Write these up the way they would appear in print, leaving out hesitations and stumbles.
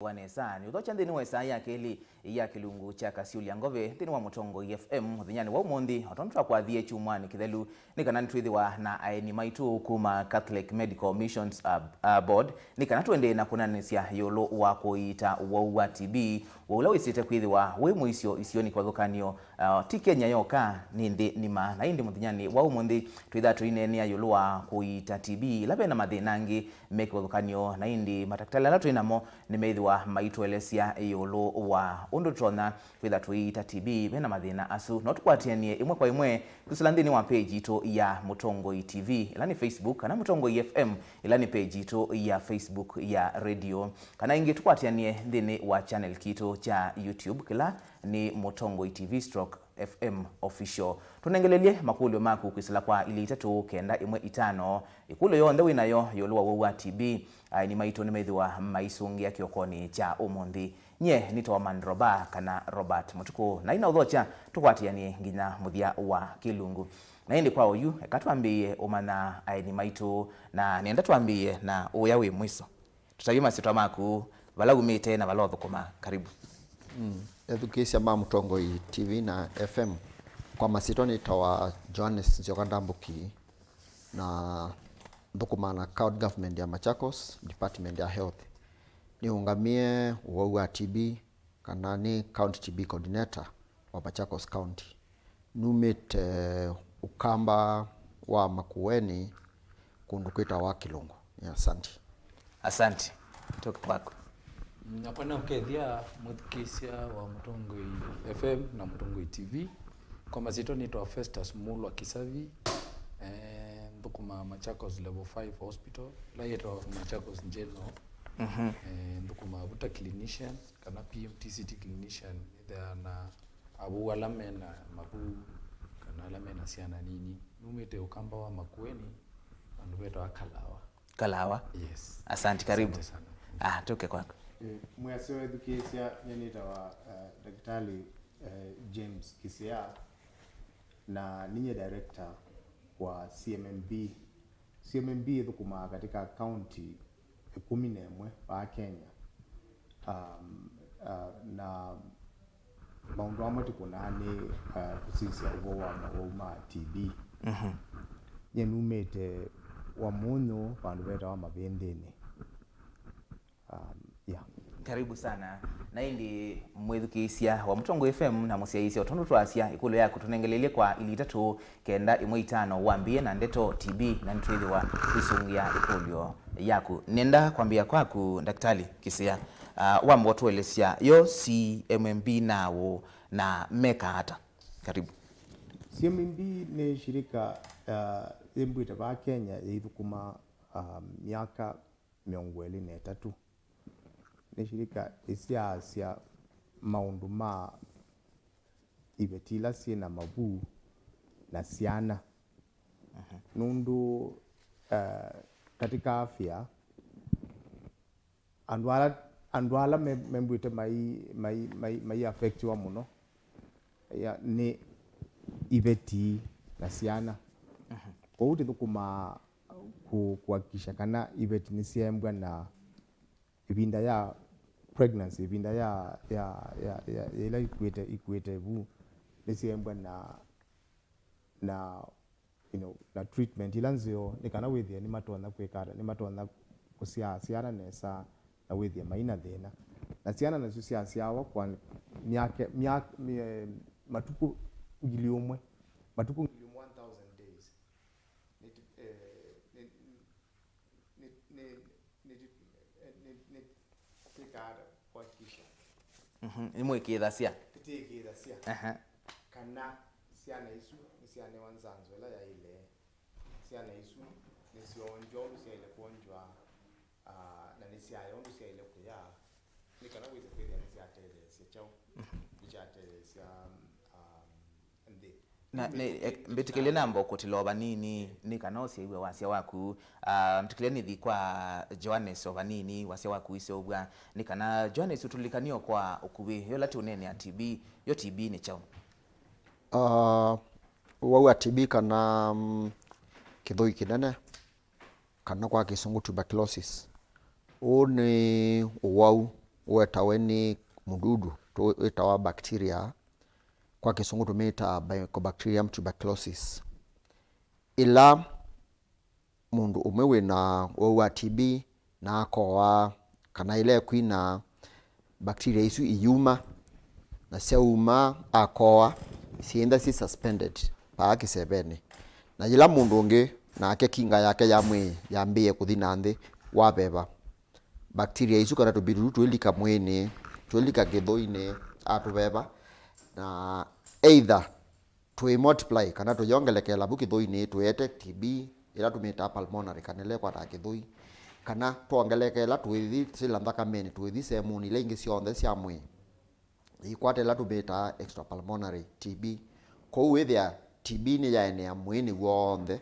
Wanesa ni uthocha nthini wa isaa yakeli ya kilungu cha kasiulia ngove nthini wa mutongo FM thinyani wa umundi otontra kwathie chumwani kithelu ni kana ntwithiwa na AENI MAITU KUMA Catholic Medical Missions Board ni kana twende na kunanisia yolo wa kuita wa TB ula wisite kwithiwa wi muisio isioni kwa thukanio ti Kenya yoka ni ndi nima na indi muthinyani wa umundi twitha twinenia yolo wa kuita TB labe na mathinangi mekwa thukanio na indi mataktala la twinamo ni meithwa MAITU elesia yolo wa undu trona kwitha tuita TB Vena Mathina asu no tukwatianie imwe kwa imwe kusilandini wa page ito ya Mutongo TV ilani Facebook kana Mutongo FM ilani page ito ya Facebook ya radio kana ingi tukwatianie ndini wa channel kito cha YouTube kila ni Mutongo TV/FM official tunengelelie makulio maku kwisila kwa ili itatu kenda imwe itano ikulo yonde winayo yolo wa TB AENI MAITU ni meithwa maisungi ya kiokoni cha umundi nye nito Mandroba kana Robert Mutuku na ina uthocha tukwatianie nginya muthia wa kilungu na indi kwa uyu ekatwambie umana AENI MAITU na nienda twambie na uya wi mwiso tutayuma sitwa maku valagumite na valothukuma karibu Education ma Mutongo TV na FM kwa masitoni tawa JOHANNES NDAMBUKI na ndukumana county government ya Machakos department ya health ni ungamie wa TB kana ni county TB coordinator wa Machakos county numite ukamba wa makueni kundukwita wa kilungu ya asante toka kwako napana ukethia KISIA wa Mutongo FM na Mutongo TV kwa mazito ni to FESTUS MULWA kisavi ndukuma Machakos level 5 hospital la yeto Machakos general ndukuma buta clinician kana PMTCT clinician there na abu alamena mabu kana alamena siana nini numete ukamba wa makueni andubeto akalawa yes asante karibu toke kwako mwasio education nyenita wa daktari James KISIA na ninye director wa CMMB thukuma katika county 11 wa Kenya na maundu amwe tukunani kusisia ugo wa TB nyenumete wa munyo pandu beta wa mabendeni karibu sana na indi mwethukisia wa Mutongo FM na musiaisia utondu twasia ikulo yako tunengelelie kwa ili itatu kenda imwe itano wambie na ndeto TB na ntwithi wa kusungia ikulio yako nenda kwambia kwaku daktari KISIA wambo tuelesia yo CMMB nawo na meka hata karibu CMMB ni shirika imbuita ba Kenya ithukuma miaka 23 ni shirika isia maundu ma ibetila sina mabu na siana nundu katika afya andwala membuite mai affect wa muno ya ni ibeti na siana kwa uti thukuma kuhakikisha kana ibeti ni siembwa na ibinda ya pregnancy ibinda ya ila ikwete bu nisiembwa na na treatment ilanzio nikana withia ni matona kwekara ni matona kusiana nesa na withia maina thina na siana na siawa kwa miaka matuku ngiliumwe 1000 days tikara kwa kisha imwe kithasia kana siana isu ni siana wanzanzo la ya ile siana isu ni sionjo ile kuonjwa na ni siaya ondu sia ile kuya ni kana wize kweli ni sia tele sia chao bichate sia na mbetikele nambo kotiloba nini ni kanosi iwe wasia waku mtikele ni kwa JOHANNES ovanini wasia waku ise obwa ni kana JOHANNES utulikanio kwa ukuwe yo lati unene ya TB yo TB ni chao wa TB kana kithoi kinene kana kwa kisungu tuberculosis ni uwau wetawe ni mududu wetawa bacteria kwa kisungu tumita Mycobacterium tuberculosis ila mundu umwe wina wa TB na akoa kana ile kwina bacteria isu iyuma na seuma akoa sienda si suspended pa kisebene na ila mundu ungi na ake kinga yake yambie kuthina nthi wabeba bacteria isu kana tubiru twilika mwini twilika githoini atubeba na either twi multiply kana tuyongelekela buki thoini tuete TB ila tumita pulmonary kana ile kwa githoi kana tuongelekela twithi sila thakameni twithi sehemu ile ingi cionthe cia mwi ikwate ila tumita extrapulmonary TB kou withia TB ni yaenea mwini wonthe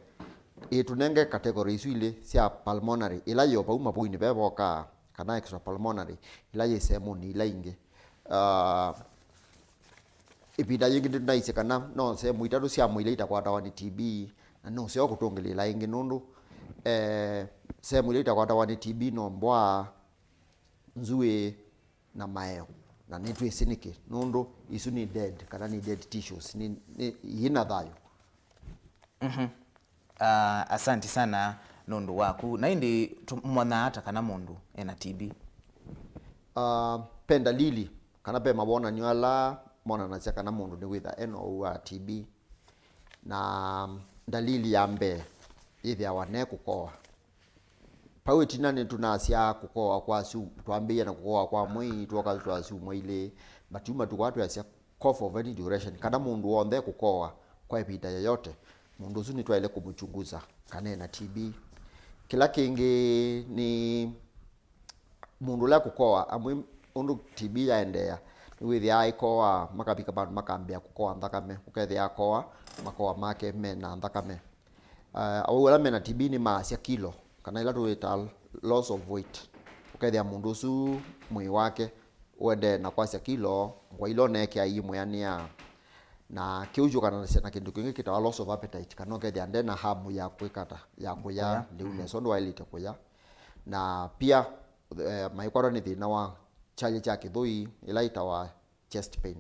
itunenge category isu ile cia pulmonary ila yo pauma puini beboka kana extrapulmonary ila ye sehemu ni ila ingi ipida yingi tunaise kana no sehemu itatu cia mwili itakwatawa ni TB na no sio kutongelera ingi nundu sehemu ile itakwatawa ni TB no mbwa nzue na maeo na ni twisinike nundu isu ni dead kana ni dead tissues ni yina thayo. Asanti sana nundu waku na indi mwana hata kana mundu ena TB penda lili kana pe mabona nyala mona na kana mundu ni witha eno wa TB na dalili ya mbe ithia wane kukoa pawe tinani tunasia kukoa kwa su twambia na kukoa kwa mwi twoka twasu mwile batuma tukwatu yasia cough of any duration kana mundu wonde kukoa kwa ipita yoyote mundu usu ni twaile kumuchunguza kana na TB. Kila kingi ni mundu la kukoa amwe undu TB yaendea withia aikoa makabika bandu makambia kukoa thakame ukethia akoa makoa make mena thakame wala mena TB ni maasya kilo kana ila tuita loss of weight ukethia mundu usu mwi wake wende na kwasya kilo kwa ilo neke aimwe ania na kiujo kana na kindu kingi kita loss of appetite kana ukethia ndena hamu ya kwikata ya kuya ndiune so ndo wailite kuya na pia maikwaro ni thina wa chali cha kithoi ila itawa chest pain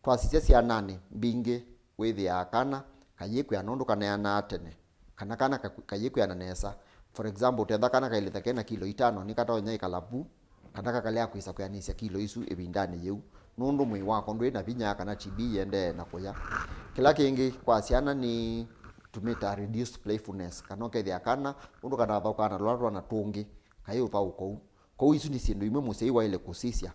twasisia cia nane mbingi withia kana kayiku ya nundu kana yana tene kana kayiku ya nesa for example tetha kana kailitha kena kilo 5 ni katonya ikalabu kana kakalea kuisa kuyanisia kilo isu ibindani yeu nundu mwi wako ndwe na binya kana TB yende na kuya. Kila kingi kwa ciana ni tumita reduced playfulness kana kethia kana undu kana thauka na lwarwa na tungi kayo pa uko kou isu ni sindu imwe musei wa ile kusisia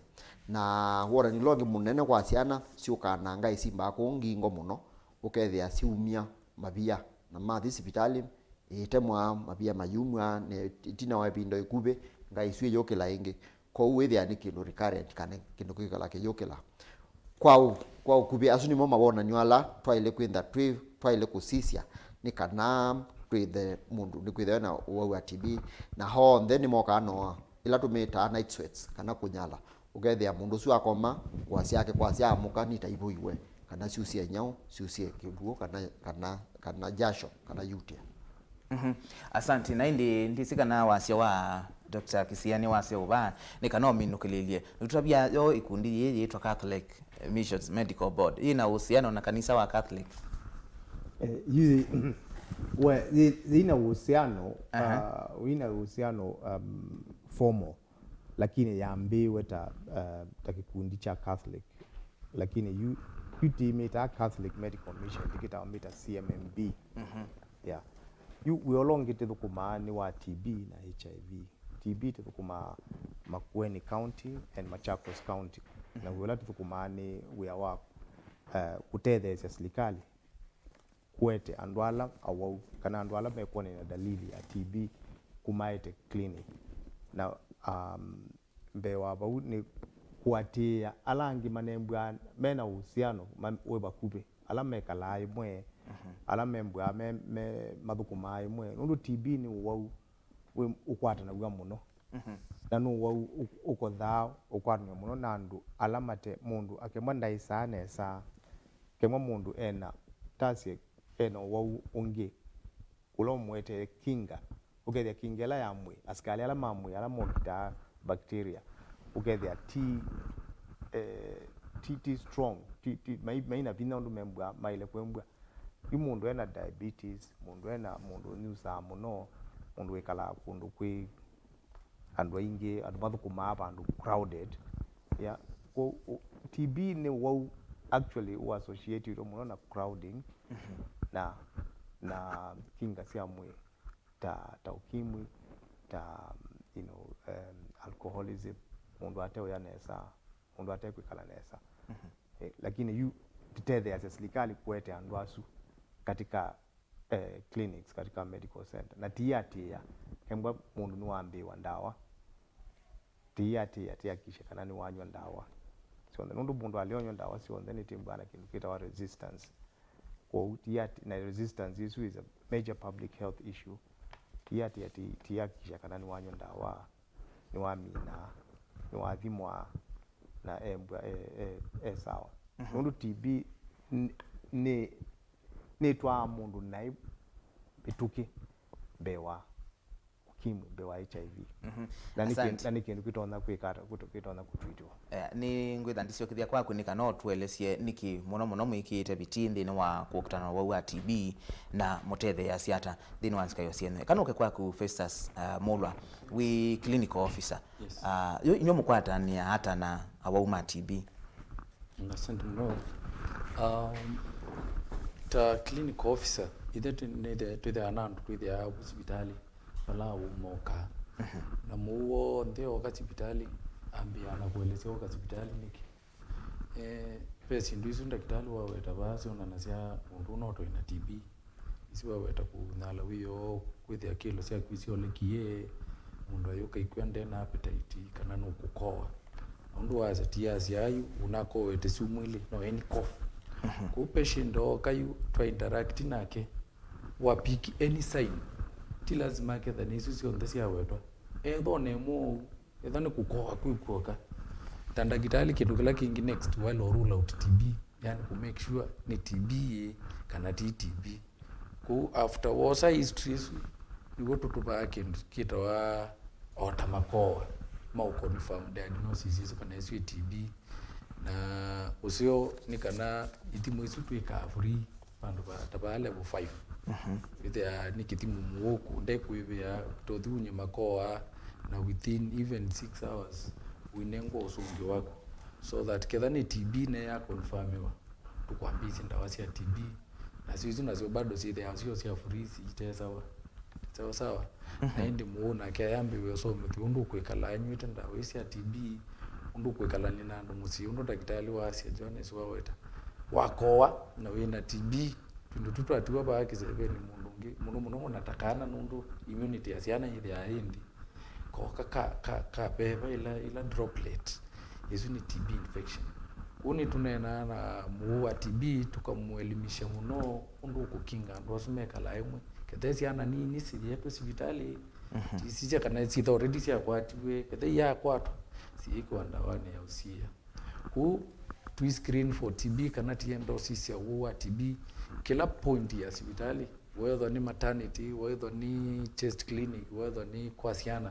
na wora ni longi munene kwa ciana ciuka na ngai simba ko ngingo muno ukethia ciumia mabia na mathi hospitali itemwa mabia mayumwa ne tina wa bindo ikube ngai isu yokela ingi kou withia ni kindu recurrent kana kindu kikala kiyokela kwa ukubi asu ni mama wona nywala twaile kwenda twaile kusisia ni kana twithe mundu ni kwithe na wa TB na ho then moka no ila tumita night sweats kana kunyala ukethia mundu su akoma kwa ciake kwa cia amuka ni taibuiwe kana ciucie nyau ciucie kibuo kana jasho kana yutia. Asante na ndisikana wasio wa Dr. KISIA ni wasio uba ni kana ominukililie tutabia yo ikundi yitwa Catholic Missions Medical Board ina uhusiano na kanisa wa Catholic ina uhusiano formal lakini yaambiwe ta kikundi cha Catholic lakini utimita Catholic Medical Mission tikitawambita CMMB yeah we olongite thukumani wa TB na HIV TB tukuma Makueni County and Machakos County na wala tukumani we are kutethesia serikali kwete andwala au kana andwala mekone na dalili ya TB kumaite clinic na mbewa bau ni kuatia alangi manembwa mena uhusiano we bakupe ala mekala imwe ala membwa me mathukuma imwe nundu TB ni wau we ukwata na uga muno na no wau uko thao ukwata muno nandu alamate mundu akemwa ndaisa nesa kemwa mundu ena tasie ena wau ungi ulo mwete kinga ukethia kingela ya mwe askali ala mamwe ala mokita bacteria ukethia ti strong ti maina vina undu membwa maile kwembwa mundu ena diabetes mundu nyusa muno mundu wikala kundu kwi andu aingi andu mathukuma abandu crowded yeah ko TB ni wau actually u associated muno na crowding na kinga cia mwi ta ukimwi ta alcoholism mundu ateo ya nesa mundu ateo kwikala nesa lakini yu titethe ya serikali kuete andu asu katika clinics katika medical center na tia hembwa mundu ni wambiwa ndawa tia kisha kana ni wanywa ndawa so nundu mundu alionywa ndawa sio then itimbana kindu kita resistance kwa tia na resistance issue is a major public health issue tia kisha kana ni wanywa ndawa ni wamina ni wathimwa na embwa sawa nundu TB ni twa mundu na ituki bewa ukimwi bewa HIV na ni kindu kitona kwikara kitona kutwitwa ni ngwitha ndicio kithia kwaku ni kana otwelesie niki muno mwikite bitindi ni wa kukutana wa TB na mutethe ya siata thini wa nskayo siene kana uke kwaku FESTUS MULWA we clinical officer inyo mukwata ni hata na awauma TB asante mno ta clinical officer ithe twithe anandu twithe hospitali wala umoka na muo ndio wakati hospitali ambia anakuelezea wakati hospitali niki pesi ndio daktari wawe tabasi unanasia mundu noto ina TB isi wawe takunala wiyo kwithe akilo sia kwisio lekie mundu ayoka ikwende na appetite kana no kukoa mundu waza tiasi ayu unako wete sumwili no any cough ku patient kayu to interact nake wa pick any sign ti lazima ke thani sio ndisia wetwa thone mu ethane kukoa kwikuoka tandagitali kitu kila kingi next while rule out TB yani ku make sure ni TB kana TB ku after wasa history ni goto to back and kita wa otamakoa mau confirm diagnosis hizo kana sio TB na usio ni kana itimu isu twika free pandu ba level 5 ithia ni kitimu muoku ndekuivia to thunye makoa na within even 6 hours winengo usungi wako so that kedha ni TB na ya confirmiwa tukwambisi ndawa cia TB na sisi nazo bado si there sio cia free itesawa sawa na indi muona ke yambi we so mti undu kwikala anywite ndawa cia TB undu kwikala ni nandu musi undu daktari wa cia JOHANNES waweta wakoa na wina TB tundu tutu atiwa ba kisebe ni mundu muno natakana nundu immunity asiana ile ya hindi koka ka beba ila droplet hizo ni TB infection uni tunena na muwa TB tukamuelimisha muno undu kukinga ndo sumeka la emwe ketesi ana nini siri yetu hospitali sisi kana sisi already sia kwatiwe kete ya kwatu si iko ndawani ya usia ku tu screen for TB kana tiendo sisi ya uwa TB kila point ya hospitali whether ni maternity whether ni chest clinic whether ni kwasiana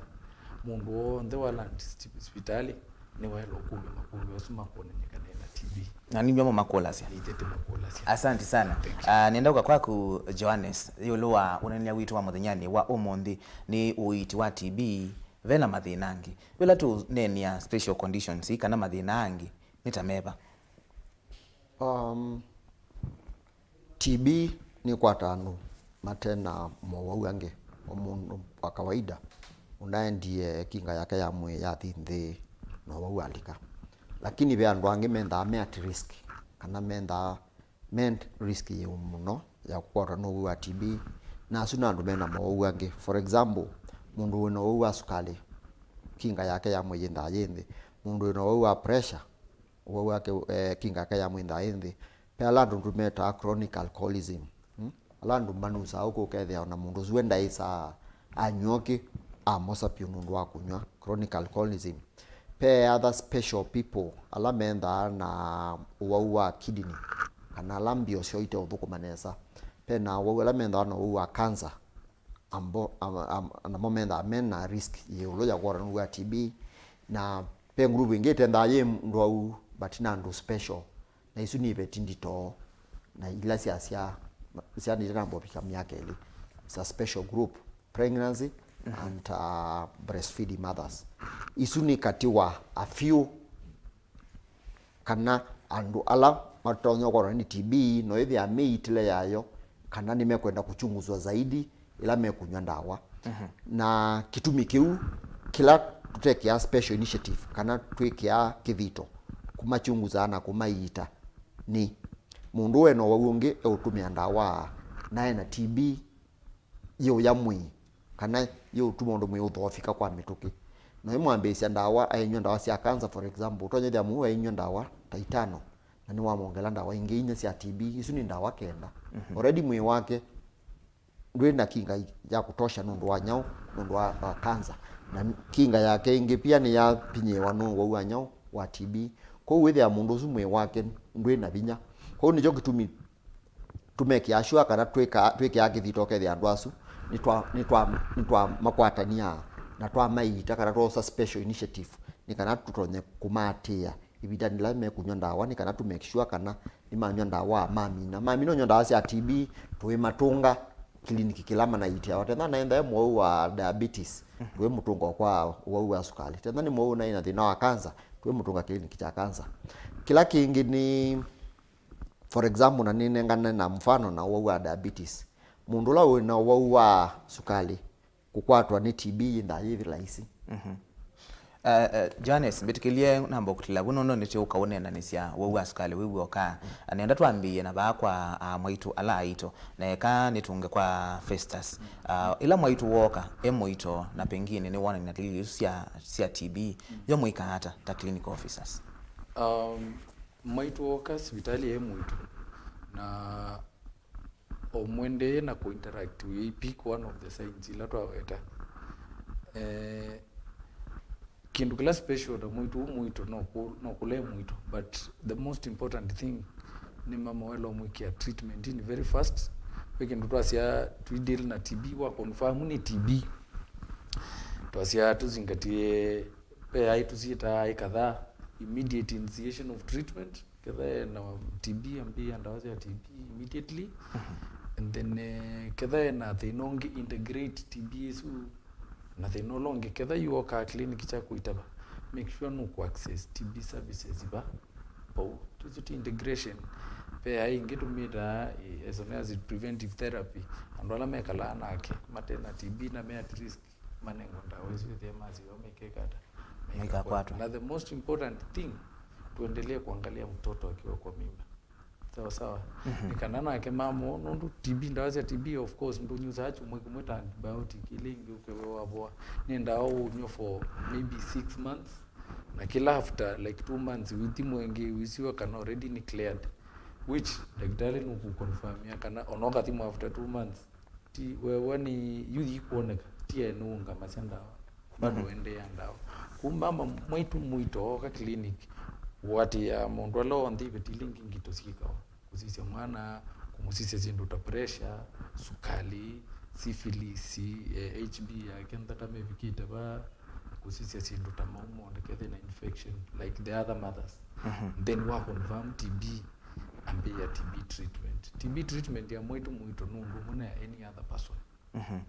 mundu onde wala hospitali ni welo makulu yosuma kuona nyekana na TB na ni myomo makolasia itete makolasia asante sana nenda kwaku JOHANNES yulwa unania wito wa muthenyani wa umundi ni uiiti wa TB Vena Mathina Angi wila tu nenia special conditions kana Mathina Angi nitameba TB ni kwatanu matena mwau ange omundu wa kawaida unaendie kinga yake ya mwe ya thinde no wau andika lakini be andu ange menda me at risk kana menda ment risk ye muno ya kwara no wa TB na asuna andu mena mwau ange for example mundu wino wa sukali kinga yake ya mwe yenda yende mundu wino wa pressure wau yake kinga yake ya mwe nda yende pe alandu tumeta chronic alcoholism alandu manusa uko kethia na mundu zwenda isa anyoke amosa pio nundu wa kunywa chronic alcoholism pe other special people alamenda na uwa kidney kana lambio sioite uthukumanesa pe na uwa alamenda na uwa cancer ambo na momenda amena risk yulo ya kwara wa TB na pe group ingete ndaye ndo au Mathina ndo special na isu ni betindito na ila sia ni rambo pika miaka ile. It's a special group, pregnancy and breastfeeding mothers. Isu ni katiwa a few kana andu ala matonyo kwa ni TB no ithi ameitile yayo kana nimekwenda kuchunguzwa zaidi ila mekunywa ndawa. Na kitumi kiu kila tutekea special initiative kana twekea kivito kumachunguza na kumaita ni mundu weno waungi utumia ndawa naye na TB yo yamwi kana yo tumondo mwe uthofika kwa mituki no imwambisia ndawa ainywa ndawa cia cancer for example tonye thia mu ainywa ndawa ta 5 na ni wamongela ndawa ingi inya cia TB isu ni ndawa kenda already mwe wake ndwina kinga ya kutosha nundu wa nyau nundu wa cancer na kinga yake ingi pia ni ya pinyewa nundu wa nyau wa TB kwa hiyo thia mundu usu mwe wake ndwina binya kwa hiyo nijo gitumi tumekia ashua kana tweke akithitoke thia andu asu nitwa makwatania na twa maita kana twa special initiative ni kana tutonye kumatia ibida ni lazima kunywa ndawa ni kana tu make sure kana ni manywa ndawa mami no ndawa cia TB tuwe matunga kliniki kilama na itia watenda naenda mwa wa diabetes tuwe mutunga kwa wa sukari tena ni mwa na ina thina wa cancer tuwe mutunga kliniki cha cancer. Kila kingi ni for example na nini ngana na mfano na wa diabetes mundu la wina wa sukari kukwatwa ni TB nda hivi rahisi. Johannes mbitikilie namba kutila buno niti ukaonena nisia wa sukari wewe oka anenda twambie na bakwa MAITU ala aito na eka nitunge kwa FESTUS ila MAITU woka emoito na pengine ni wana ninatili sia TB yo mwika hata ta clinical officers. MAITU woka hospitali emoito na omwende na interact we pick one of the signs ila twaweta kindu kila special da muito no kule muito but the most important thing ni mama welo mwikia treatment in very fast wekindu twasia tu deal na TB wa confirm ni TB twasia tuzingatie pe ai tusita ai kadhaa immediate initiation of treatment kadhaa na TB ambia ndawa ya TB immediately and then kadhaa na they nongi integrate TB su na they no longer kadhaa you oka clinic cha kuitaba make sure no ku access TB services ba po to integration pe ai ngetu mita as soon as preventive therapy and wala mekala nake matena TB na me at risk manengo ndawezi with them as you make kata Mika kwatu. Na the most important thing tuendelee kuangalia mtoto akiwa kwa mimba. Sawa sawa. Nikanana yake mamo nundu TB ndawaza TB of course ndo nyuza achu mweta antibiotic ile ingewewa boa. Nenda au nyo for maybe 6 months na kila after like 2 months withimwenge wisiwa kana already ni cleared which daktari nuku confirm ya kana onoga timu after 2 months ti wewe ni yuthi kuoneka tie nunga masenda bado ende yandao kumbamba MAITU muito ka clinic wati ya mundu alo ndi betilingi ngitosika kusisia mwana kumusisia zindu ta pressure sukali syphilis HB ya kenda ta mevikita ba kusisia zindu ta maumo ndekethe na infection like the other mothers then wa confirm TB ambia TB treatment ya MAITU muito nundu muna any other person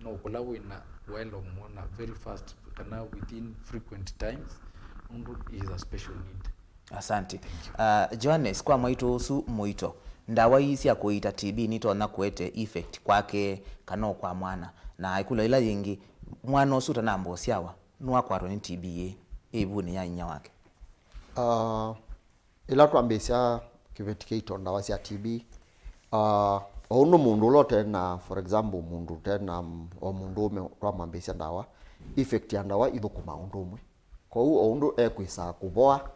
no kulawe na well mona very fast kana within frequent times nundu is a special need. Asante. Johannes kwa MAITU su muito ndawa isi ya kuita TB nito na kuete effect kwake kano kwa mwana na ikula ila yingi mwana osuta nambo siawa nuwa kwa ni TB ibu ni ya inya wake ila tuambisia kivetikeito ndawa cia TB ono mundu lote na for example mundu tena o mundu ume twamambisia ndawa effect ya ndawa ithukuma undu umwe kwa hiyo undu ekwisa kuboa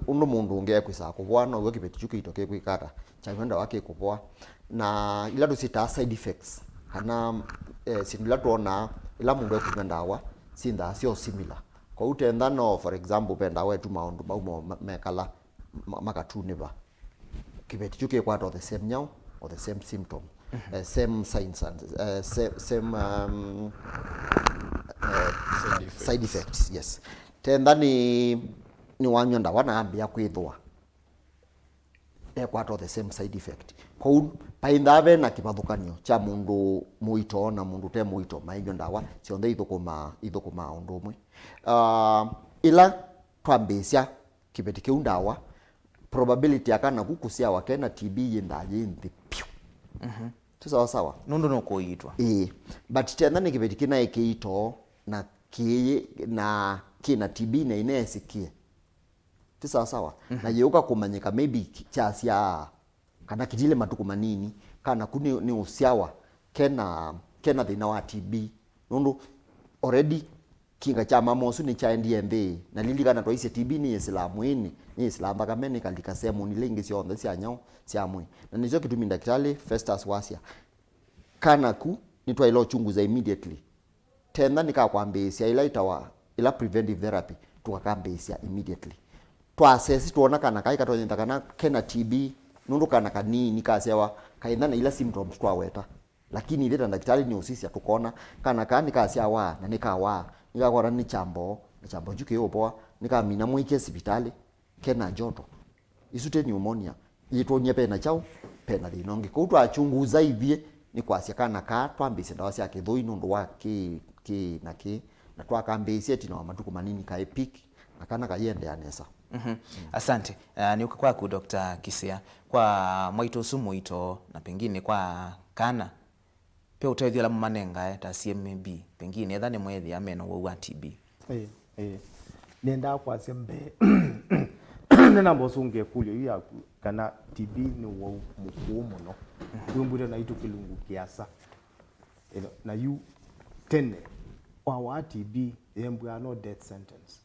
undu mundu unge ekwisa kuboa no gokibetichu kitoke kwikata cha ndawa ke kuboa na ila dusita side effects kana sinila tuona ila mundu ekunywa ndawa sinda sio similar kwa hiyo tenda no for example penda wetu maundu maumo mekala makatuniba kibetichu ke kwa the same nyau or the same symptom same signs and side effects, yes. Tenda ni wanywa ndawa na ambia kwithwa ekwato the same side effect. Kou paindave na kivathukanio cha mundu muito na mundu te muito mainyo ndawa cionthe ithukuma undu umwe. Ila twambisia kibeti kiu ndawa probability akana kukusia wakena TB yindaye nthi piu. Sawa sawa. Nundu no kuitwa. But tena ni kibeti kina ikiito na kina TB na inesikie. Sawa sawa. Na yeuka kumanyika maybe chasia kana kitile matuku manini kana kuni ni usiawa kena thina wa TB. Nundu already kinga cha mamosu ni cha NDAMB na lili kana twaise TB ni Islamu ini ni Islam bakameni kalika semu ni lingi cionthe cia nyao cia mwe na nicio kitumi daktari FESTUS wasia kana ku ni twailo chunguza immediately tena nikakwambisia ila preventive therapy tukakambisia immediately twasesi tuona kana kai katonyenda kana kena TB nundu kana kanini kasewa kaithana ila symptoms twaweta lakini ile daktari ni usisi atukona kana kani kasewa na nikawa nikakora ni chambo juke yopoa nikamina mwike hospitali kena joto isute pneumonia yitonye pena chao pena linongi ko twachunguza ivie ni kwasia kana ka twambise ndawa cia kithoi nundu wa na twakambisia tino matuku manini ka epic na kana kayende anesa. Asante. Ni kwaku Dr. Kisia kwa MAITU sumu ito na pengine kwa kana pe utethio la manenga ta CMMB pengine ethane mwethi ameno wa TB. Nenda kwa CMMB nena mbosunge kulio ya kana TB ni wa mukumu no kumbure na itu kilungu kiasa na you tene wa TB yembwa no death sentence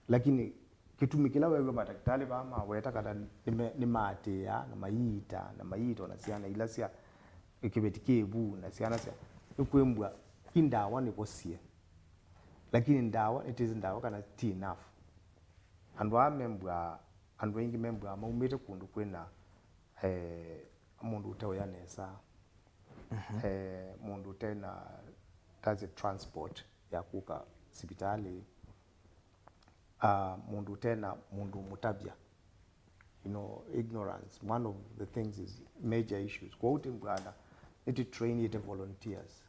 lakini kitumikila wewe madaktari bama weta kada ni matia na maito na siana ila sia ikibetikebu na siana sia kwembwa indawa ni bosie lakini ndawa it is ndawa kana ti enough andwa membwa andwa ingi membwa maumete kundu kwena mundu utawe yanesa mundu tena kazi transport ya kuka hospitali mundu tena mundu mutabia ignorance one of the things is major issues quoting brother need to train it volunteers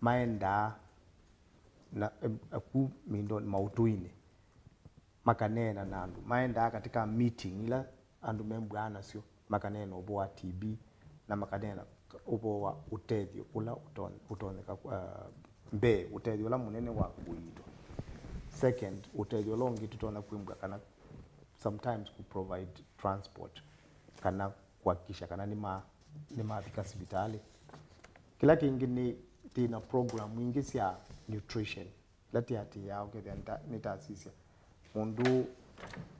maenda na aku mindo mautuine makanena nandu maenda katika meeting ila andu membwana sio makanena obo wa TB na makanena obo wa utethio ula utoneka mbe utethio la munene wa kuitwa. Second, utethio longi tutona kwimbwa kana sometimes ku provide transport kana kuhakikisha kana ni mafika hospitali. Kila kingine tina program nyingi cia nutrition lati ati yao ketha ni taasisi mundu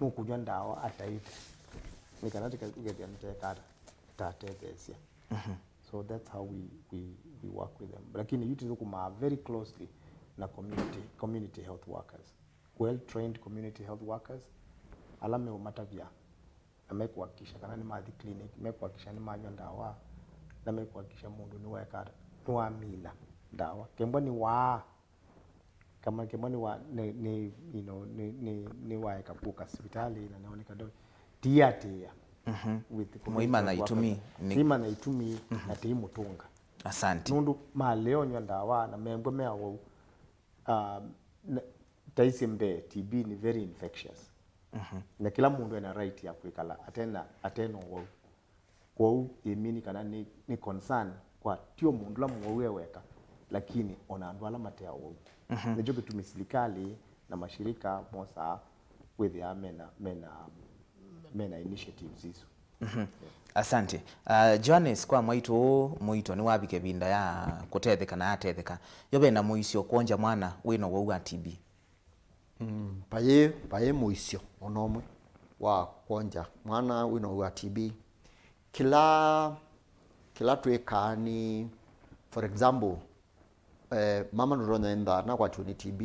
nukujwa ndawa ataita nikana tikakugethia nitekata tatethesia. So that's how we work with them. Lakini yuti kuma very closely na community health workers, well trained community health workers alame umatavya amekuhakikisha kana ni mathi clinic amekuhakikisha ni manywa ndawa na amekuhakikisha mundu ni wekara ni wa mina ndawa kembo ni wa kama kembo ni wa ni you know ni waeka kuka hospitali na naoneka do tia with muima na itumi na timu tunga. Asante. Nundu maleo nywa ndawa na membo meawo taisembe TB ni very infectious. Na kila mundu ana right ya kuikala ateno kwa imini kana ni concern kwa tio mundu la mwawe weka lakini ona andwala matea wo. Nejo bitumi serikali na mashirika mosa with ya mena initiatives hizo. Asante. JOHANNES kwa MAITU ni wabike binda ya kutetheka na atetheka yobe na muisio kuonja mwana wino wa TB. Paye muisio onomwe wa kuonja mwana wino wa TB kila twekani for example mama nurona enda na kwa tuni TB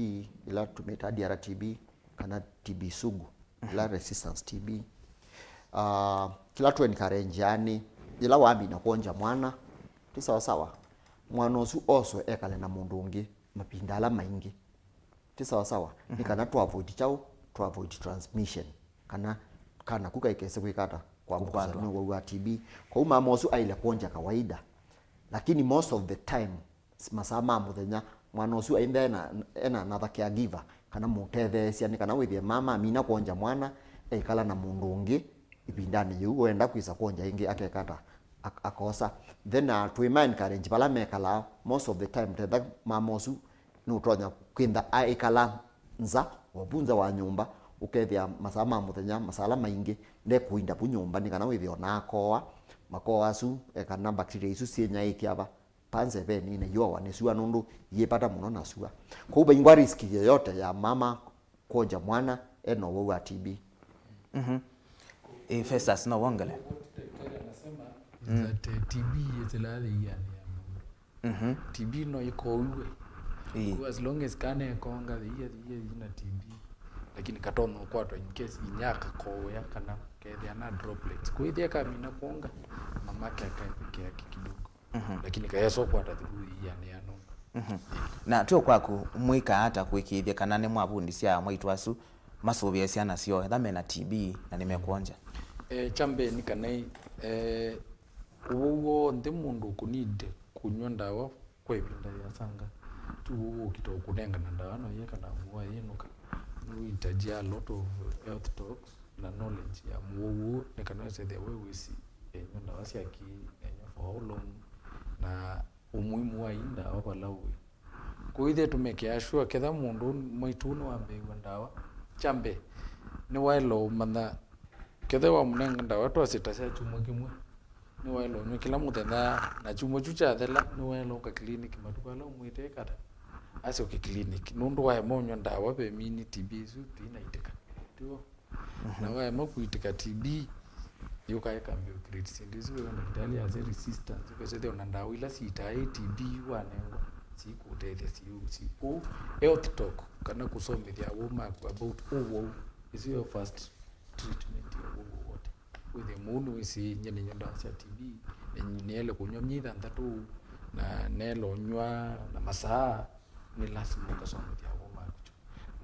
ila tumeta DR.JAMES kana TB sugu ila resistance TB kila tu encourageani ila wambi na kuonja mwana ti sawa sawa mwana osu oso ekale na mundu ungi mapindala maingi ti sawa sawa ni kana to avoid transmission kana kuka ikese kwikata kwa mkuzano wa TB kwa uma mosu aile kuonja kawaida lakini most of the time masama muthenya mwana ucio ainde ena another caregiver kana mutethecia ni kana withie mama amina kuonja mwana ekala na mundu ungi ibindani yu wenda kwisa kuonja ingi akekata akosa then to encourage bala mekala most of the time tetha mama ucio no utonya kwinda aikala nza wabunza wa nyumba ukethia masama muthenya masala maingi nde kuinda pu nyumba ni kana withio na akoa makoa asu kana bacteria isu cienya ikiaba panze veni ne yowa ne sua nundu yepata muno na sua kwa uba ingwa risk yoyote ya mama kuonja mwana eno wo wa TB FESTUS no wangale anasema that TB is la yani TB no iko uwe as long as kane konga the ina TB lakini katono kwato in case inyaka koya kana kethia na droplets kuithia kamina konga mamake akaipekea kidogo lakini kayeso kwata through yani na tio kwaku mwika hata kwikithia kana ne mwabundi cia MAITU asu masubia ciana cio thamena TB na nimekuonja chambe ni kanai uwo ndi mundu kunide kunywa ndawa kwa ibinda ya sanga tu kitokunenga na ndawa no yeka na mwa yenuka we a lot of health talks na knowledge ya muwu ne kana say the way we see ndawa cia ki for how long na umuhimu wa inda wabalawe kuithe tumeke sure ketha mundu MAITU no ambe ndawa chambe ni wailo mana ketha wa munenga ndawa twasita cia chumwa kimwe ni wailo ni kila muthenya na chumwa chucha thela ni wailo ka clinic matukala umwite kata aso ki clinic nundu wa monyo ndawa be mini TB su tina iteka tuo na wa mo kuitika TB yuka ekambio create sindizo na daktari ya resistance kwa sababu una ndawa ila sita TB wanengwa siku tete siku health talk kana kusomethia woma about owo is your first treatment ya owo wote with the moon we see nyene nyonda cia TB nele kunywa mnyitha ndatu na nelo nywa na masaa ni lazima ukasomethia woma kucho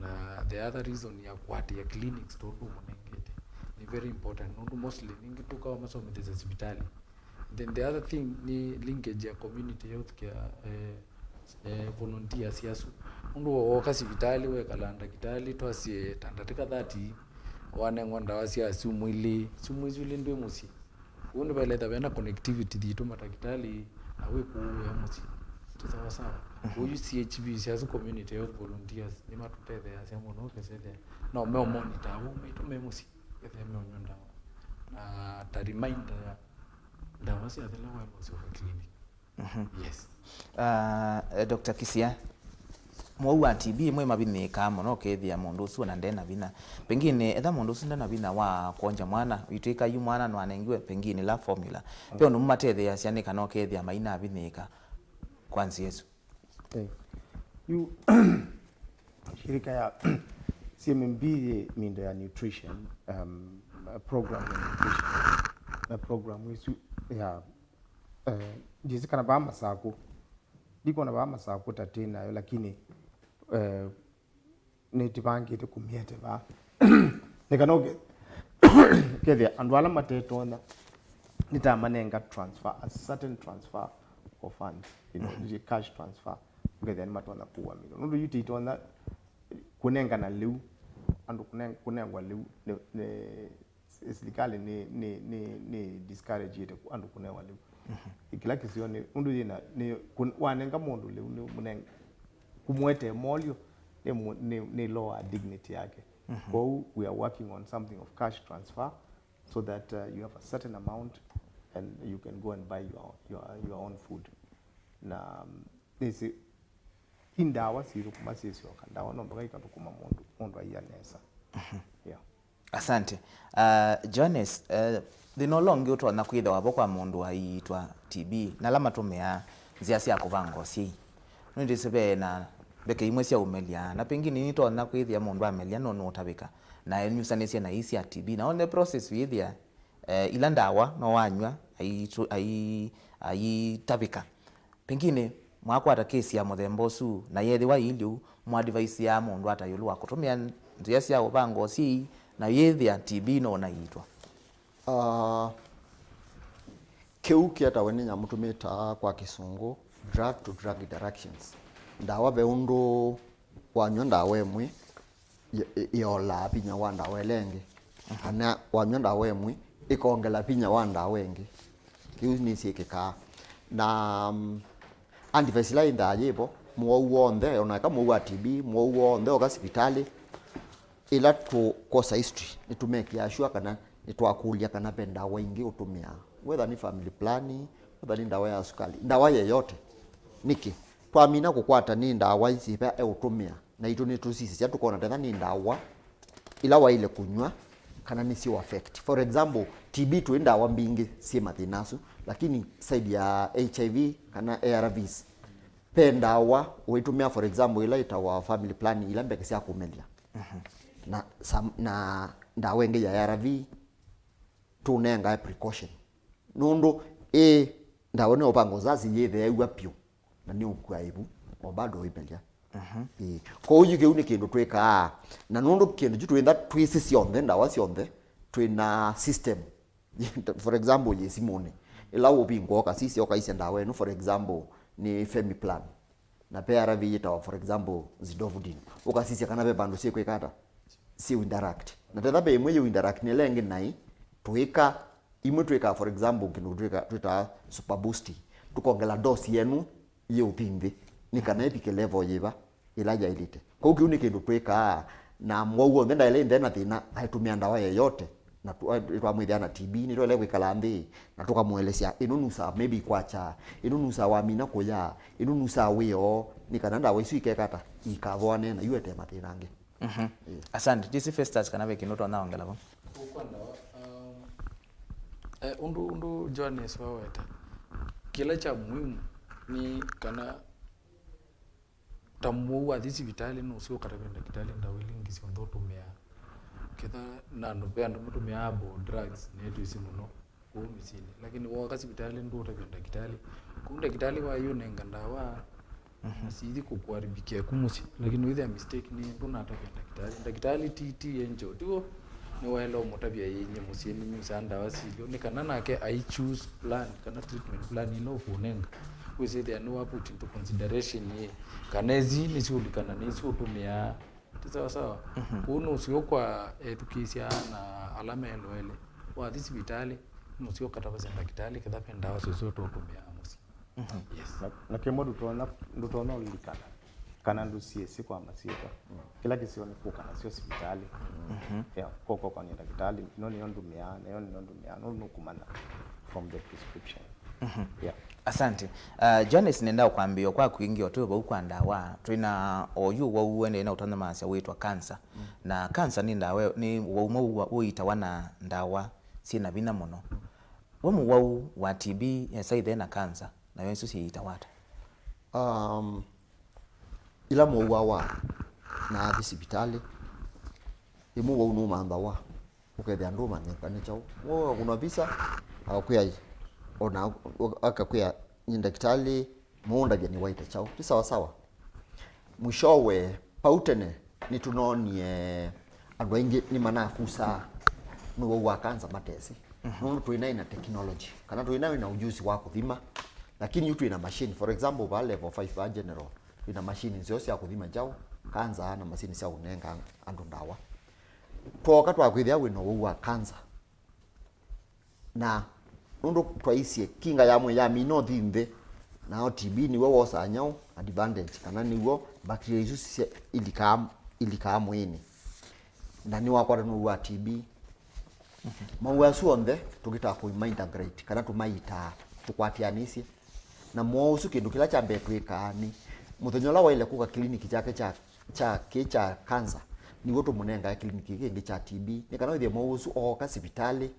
na the other reason ya kwati ya clinics to munengete ni very important no mostly ningi tuka wa masomethia za hospitali then the other thing ni linkage ya community health care volunteers yasu undu woka hospitali we kalanda kitali twasie tandatika 30 wane ngonda wasia sumwili ndwe musi undi baleta bena connectivity ditu matakitali na we ku ya musi tsawa sawa uyu CHV yasu community health volunteers ni matutete ya sema no kesede no me monitor wo me tume musi kethe me onyonda na ta reminder ya ndawa cia thela wa musi wa clinic yes Dr. KISIA mwau wa TB mwe mabinika muno kethia mundu ucio na ndena bina pengine etha mundu ucio ndena bina wa kuonja mwana witwika yu mwana no anengiwe pengine la formula pio no matethia ciane kana kethia maina binika kwanzi Yesu you shirika ya CMMB mindo ya nutrition program ya nutrition na program wisu ya jisi kana ba masako diko na ba masako tatina yo lakini ne tibangi te kumiete ba ne kanoge kethia andwala mateto na nitamanenga transfer a certain transfer of funds the cash transfer kethia ni matona kuwa milo nundu yuti itona kunenga na liu andu kunengwa liu ne serikali ni discourage yete andu kunengwa liu ikila kisione undu yina ni wanenga mundu le munenga kumwete molio ni lower dignity yake so we are working on something of cash transfer so that you have a certain amount and you can go and buy your own food na nisi indawa siru kumasisi okandawa no mbaga ikatukuma mundu ayanesa yeah. Asante Johannes thino longi utona kwitha wabo kwa mundu aitwa TB na lama tumea nzia cia kuvango si nundi sebe na beke imwe cia umelia na pengine ni tona kwithia mundu amelia no utabika na enyusanesia na isi ya TB na on the process withia ila ndawa no wanywa ai tabika pengine mwakwata kesi ya muthemba ucu na yethiwa iliu mwa advice ya mundu atayulu wa kutumia nzia cia ubango si na yethia TB no na yitwa kiu kiatawe ni nyamutumita kwa kisungu drug to drug interactions. Ndawa be undu wanywa ndawa emwe yola pinya wa ndawa elenge ana wanywa ndawa emwe ikongela pinya wa ndawa engi kiu ni sikika na antivirus line ndayibo muo wonde ona kama wa TB muo wonde oka hospitali ila tu kosa history nitumeke sure kana nitwakulia kana penda wengi utumia whether ni family planning whether ni ndawa ya sukali ndawa yeyote niki twamina kukwata ni ndawa ici pe utumia na itu ni tusisi cia tukona tena ni ndawa ila wa ile kunywa kana ni si affect. For example TB tu ndawa mbingi si mathinasu lakini side ya HIV kana ARVs pe ndawa uitumia for example ila itawa family planning ila mbeke cia kumelia na ndawa nge ya ARV tunenga precaution nundu ndawa ne opango zazi yethe ewa pio na ni ukwaibu o bado ibelia ko yuge uni kindu tweka na nundu kindu twenda twisi cionthe ndawa cionthe twina system for example yesimone ila ubingo ka sisi okaise ndawa no for example ni family plan na pera vita for example zidovudin ukasisi kana be bandu sie kwekata si interact na tena be imwe interact ne lenge nai tuika imwe tuika for example kindu tuita super boost tukongela dose yenu ye uthimbi ni kana epike level yiba ila ya ilite kwa hiyo ni kindu tuika na mwauo ndenda ile ndena thina aitumia ndawa yeyote na twamwithia na TB ni role gwikala mbi na tukamuelezea inunusa maybe kwacha inunusa wamina kuya inunusa wio ni kana ndawa isu ikekata ikavone na yuete mathirange asante tisi FESTUS kana weki noto na ongela bo ukwanda undu Johannes waweta kila cha muhimu ni kana tamu wa thisi vitali no sio katabenda kitali ndawilingi sio ndotumia ketha na ndo bendo mutumia abo drugs netu isi muno kumisini lakini wakati vitali ndo utabenda kitali kunda kitali wa yo nenga ndawa sizi kukuharibikia kumusi lakini with a mistake ni mbona atabenda kitali TT enjo tuo ni wale mutabia yenye musini nyusanda wasilo ni kana nake I choose plan kana treatment plan ino funenga we say they are no put into consideration ye kanezi ni suli kana ni sutumia sawa sawa kuno sio kwa KISIA na alama elwele wa thisi vitali no sio katabasa kitali kadapenda waso sio tutumia musi yes na kemodu tona ulikana kana ndusie si kwa masika kila kisio ni kukana sio hospitali ya koko kwa hospitali no ni ndumia no kumana from the prescription yeah. Asante. Johannes nenda kwambio kwa kuingia otuba ukwanda wa twina oyu wa uwene na utana masya wetwa cancer na cancer ni ndawa ni wa uita wana ndawa sina bina muno wamu wau wa TB yasaide na cancer na yesu si itawata ila wa na hospitali imu wa unuma ndawa ukethia nduma ni kane chao wo kuna visa akuya ona akakuya ndakitali muunda je ni waite chao ti sawa sawa mwishowe pautene ni tunonie andu aingi ni mana kusa no wa kanza matesi no tuina ina technology kana tuina ina ujuzi wa kuthima lakini yutu ina machine for example ba level 5 general ina machine zose ya kuthima jao kanza na machine cia unenga andu ndawa twoka twakwithia wino wa kanza na nundu twaisie kinga yamwe ya mino thinde na TB ni wo wosanyao advantage kana niwo bacteria isu ilika mwini na ni wakwa no wa TB mawa suonde tukita ku integrate kana tumaita tukwatianisi na mwosu kindu kila cha mbetwika ni muthonyola wa ile kuka kliniki chake cha cancer ni woto munenga kliniki kingi cha TB ni kana ithie mwosu oka hospitali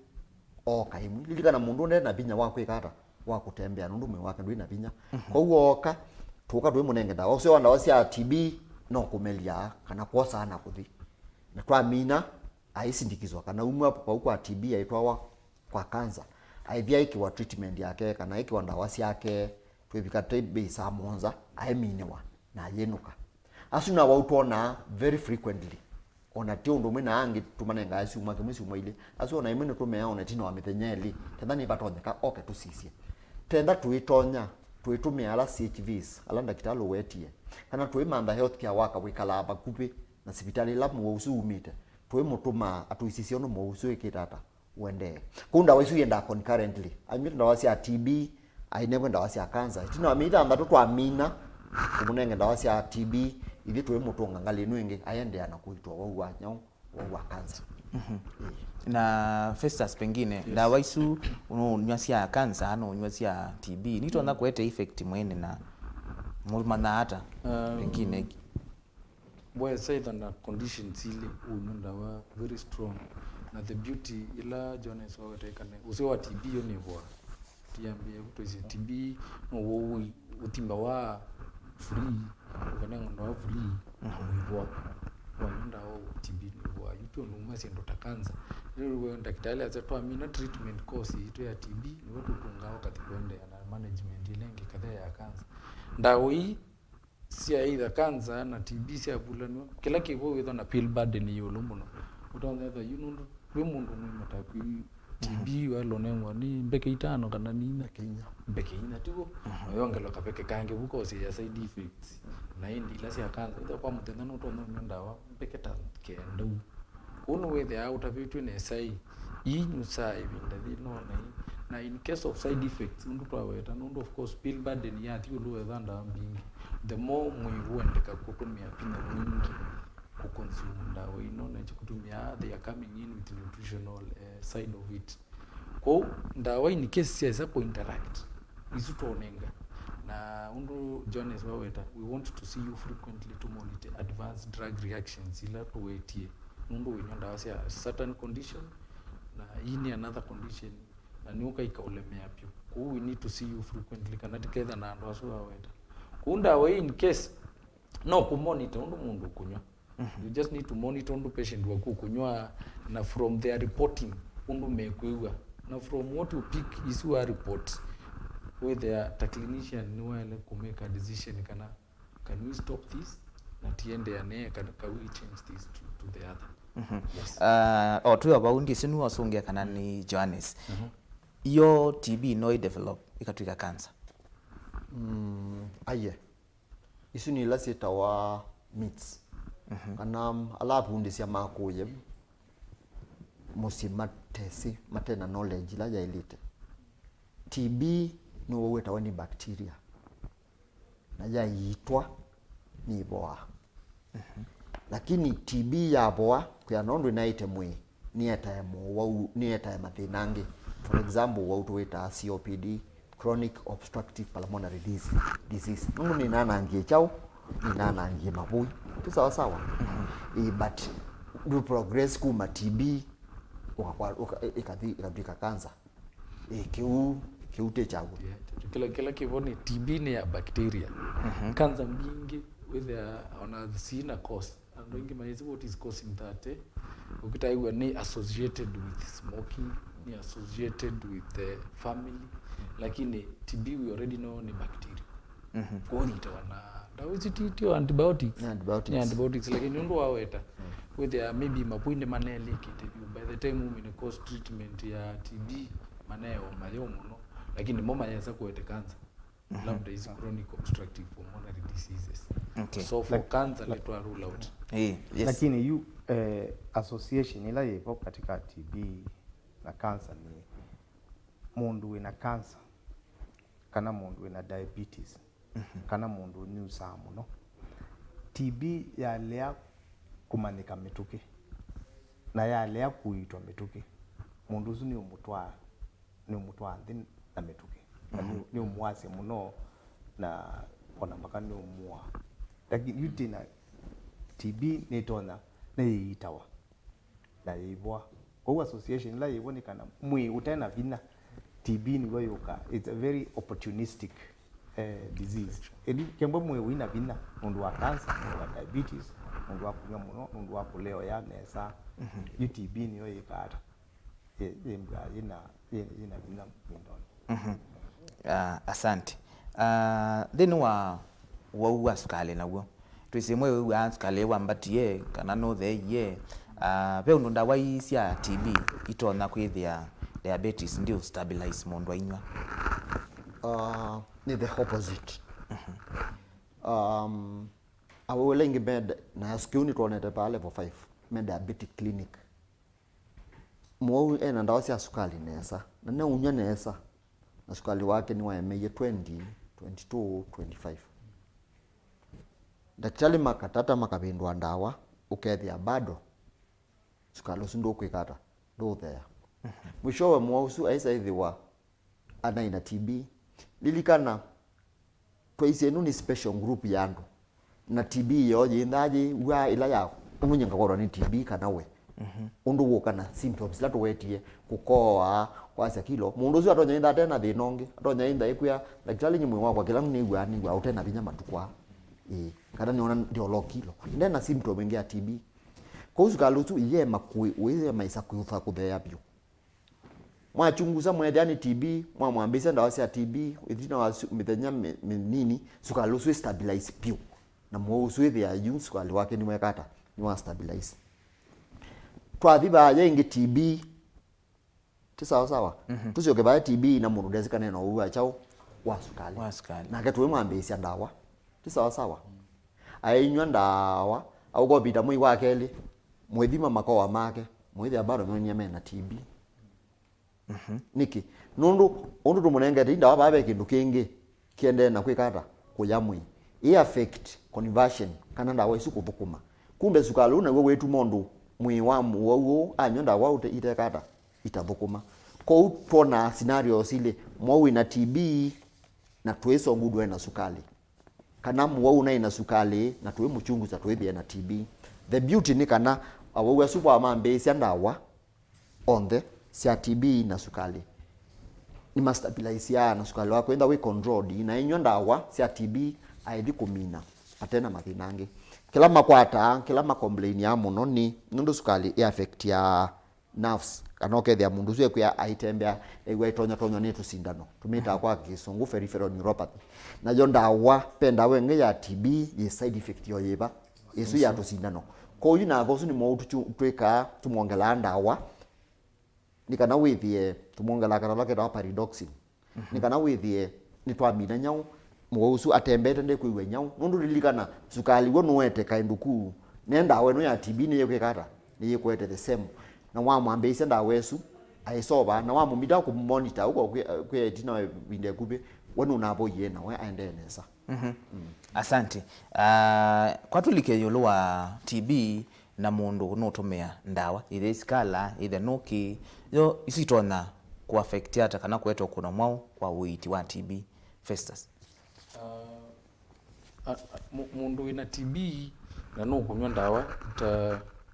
kaimu lilikana mundu na binya wako ikata wa kutembea nundu mwe wake ndui na binya kwa uoka tuka ndui munenge ndawa ucio wa ndawa cia TB no kumelia kana kosa na kuthi na twamina aisindikizwa kana umwe kwa kwa TB aitwa kwa cancer aithia ikiwa treatment yake kana ikiwa ndawa ciake twivika TB saa monza aeminiwa na yenuka asuna wautona very frequently ona ti undu mwina angi tumanenga asiuma kimwisi umwile asuna imene tumea ona tino wa mithenyeli tenda ni batonyeka oke tusisie tenda tuitonya tuitumia ala CHVs ala ndakitalo wetie kana tuimanda healthcare worker wikala bakupi na sibitali lamu wausu umite tuimutuma atuisisi ono mwausu ikitata uende kunda waisu yenda concurrently amita ndawa cia TB ainegwe ndawa cia cancer tino amita amba tutwamina kumunenge ndawa cia TB ithi tuimutunga ngali nwingi ayende ana kuitwa wauwa nyau wauwa cancer na FESTUS pengine ndawa isu unywa cia cancer no unywa cia TB nitona kwete effect mwene na mulmana hata pengine boy say that na conditions ile unondawa very strong na the beauty ila Johannes wa tekane usiwa TB yo ni bora tiambie kutozi TB no wo utimba wa free kana ndo free mwibo wanda o TB ni bora yuto no mwasi ndo takanza lero daktari azeto amina treatment course ito ya TB ni watu tunga wakati kwende na management ilengi kadhaa ya kanza ndawo hii si either cancer na TB si abulano kila kibo witho na pill burden yolo muno utaona that you know we mundu mwimata ku TB walonengwa ni mbeke itano kana nina Kenya mbeke ina tugo yongelo kapeke kange buko si ya side effects na indi la si cancer ita kwa mutenda no to no ndawa mbeke ta kendo uno we the out of it ne sai inyu sai binda no na in case of side effects undu twaweta no of course pill burden ya thiulu wetha ndawa mbingi the more mwiwendeka kutumia pina nyingi kuconsume ndawa ino na kutumia they are coming in with nutritional side of it kwa ndawa in case ya sapo interact isutonenga na undu Johannes waweta we want to see you frequently to monitor advanced drug reactions ila tuwetie undu wenye ndawa sia certain condition na ini another condition na niuka ikaulemea pio kwa we need to see you frequently kana together na ndo aso waweta kunda way in case no ku monitor undu mundu kunywa you just need to monitor undu patient wa kunywa na from their reporting undu mekwewa na from what you pick is your report with their clinician ni wale ku make a decision kana can we stop this na tiende ane can we change this to the other yes otu abaundi sinu wasongia kana ni Johannes yo TB no develop ikatuika cancer aye isu ni lasita wa meats kana alapundi cia makuye musimatesi matena knowledge la ya elite TB no weta wani bacteria na ya itwa ni boa lakini TB ya boa kwa nondo inaite mwe ni eta mathinangi for example wautuweta COPD chronic obstructive pulmonary disease nungu ni nanangie chao ni nanangie mabui tu sawa sawa but do progress kuma TB ikadhika cancer kiute chao kila kivoni TB ni ya bacteria cancer mingi with on the sina cause and wengi maizi what is causing that ukitaiwa ni associated with smoking ni associated with the family lakini TB we already know ni bacteria kwa hiyo itawana dawezi titio antibiotics lakini ndo waweta with maybe mapuinde maneli kitibu by the time we cause treatment ya TB maneo mayo muno lakini moma yanza kuwete cancer labda is chronic obstructive pulmonary diseases so for cancer let we rule out yes. Lakini you association ila yepo katika TB na cancer ni mundu ina cancer kana mundu ina diabetes kana mundu ni usamu no TB ya lea kumanika mituke na ya lea kuitwa mituke mundu usu ni umutwa nthi na mituke ni umwasi muno na ona mpaka ni umua lakini yutina TB ni tona na yiitawa na yibwa kwa association la yibonekana mwi utena vina TB ni wayoka it's a very opportunistic disease eli kembo mwe wina vina mundu wa cancer mundu wa diabetes mundu wa kunywa muno mundu wa kuleo ya nesa TB ni yoyikata yembwa ina vina mindoni asante thini wa wa sukali naguo twisimwe wa sukali wa mbatie kana no theye pe undu ndawa cia TB itona kwithia diabetes ndio stabilize mundu ainywa ni the opposite. Awole ingi bed na skiuni tuonete pa level 5 med diabetic clinic mwo ena ndawa cia sukali nesa na ne unya nesa na sukali wake ni wa meye 20 22 25 daktari makatata makabindwa ndawa ukethia bado sukali usundu kwikata ndo there mwishowe mwausu aisa ithiwa ana ina TB lilikana twaisienu ni special group yandu na TB yo yindaji wa ila ya umunyenga korwa ni TB kana we undu wokana symptoms la tuwetie kukoa kwasa kilo mundu ucio atonya inda tena thinongi atonya inda ikuya daktari nyimwe wakwa kila ni gwa utena binya matukwa kana niona ndio lo kilo ndena symptom ingi ya TB kwa sukali ucu iye makui uye maisa kufa kuthea bio mwachunguza mwethani TB mwamwambisa ndawa cia TB withina wa mithenya minini sukali ucu stabilize bio na mwaucu ithia yu sukali wake ni mwekata ni wa stabilize twathiba ingi TB ti sawa tucioke ba TB na mundu ndezikane na uwa chao wa sukali na ke tuwe mwambisia ndawa ti sawa ainywa ndawa au go bita mwi wakeli mwithima makoa make mwithia bado mwenye na TB niki nundu undu tumunengete ndawa babe kindu kingi kiende na kwikata kuyamwi i affect conversion kana ndawa isu kuthukuma kumbe sukali una we wetu mondu mwi wa muo anywa ndawa ute itekata itathukuma kwa utona scenario sile mwa na TB na tweso ngudwe na sukali kana mwa una ina sukali na tuwe muchungu za twethia na TB the beauty ni kana awo super mambe cia ndawa onde cia TB na sukali ni mastabilize ya na sukali wako enda we controlled na inywa ndawa cia TB aidi kumina atena mathinangi kila makwata kila complain ya muno ni nundu sukali i affect ya nerves kana okethia mundu cio kwa aitembea egwa itonya ni tusindano tumita kwa kisungu peripheral neuropathy na yo ndawa penda wenge ya TB ye side effect yo yeba isu ya tusindano ko yina gosu ni mo tweka tumongela ndawa nikana withie tumongela kana lake da paradoxin nikana withie ni twamina nyau mwausu atembete nde kuiwe nyau nundu lilikana sukali wo nuete kainduku nenda we no ya TB ni yekata ni yekwete the same na wa mwambe ise ndawa esu aisoba na wa mumida ku monitor uko kwe tina winde kupe wonu nabo yena we aende nesa asante kwa tulike yolo wa TB na mundu notumia ndawa ile skala ile nuki yo isitona ku affect hata kana kweto kuna mwao kwa uiti wa TB FESTUS mundu ina TB na no kunywa ndawa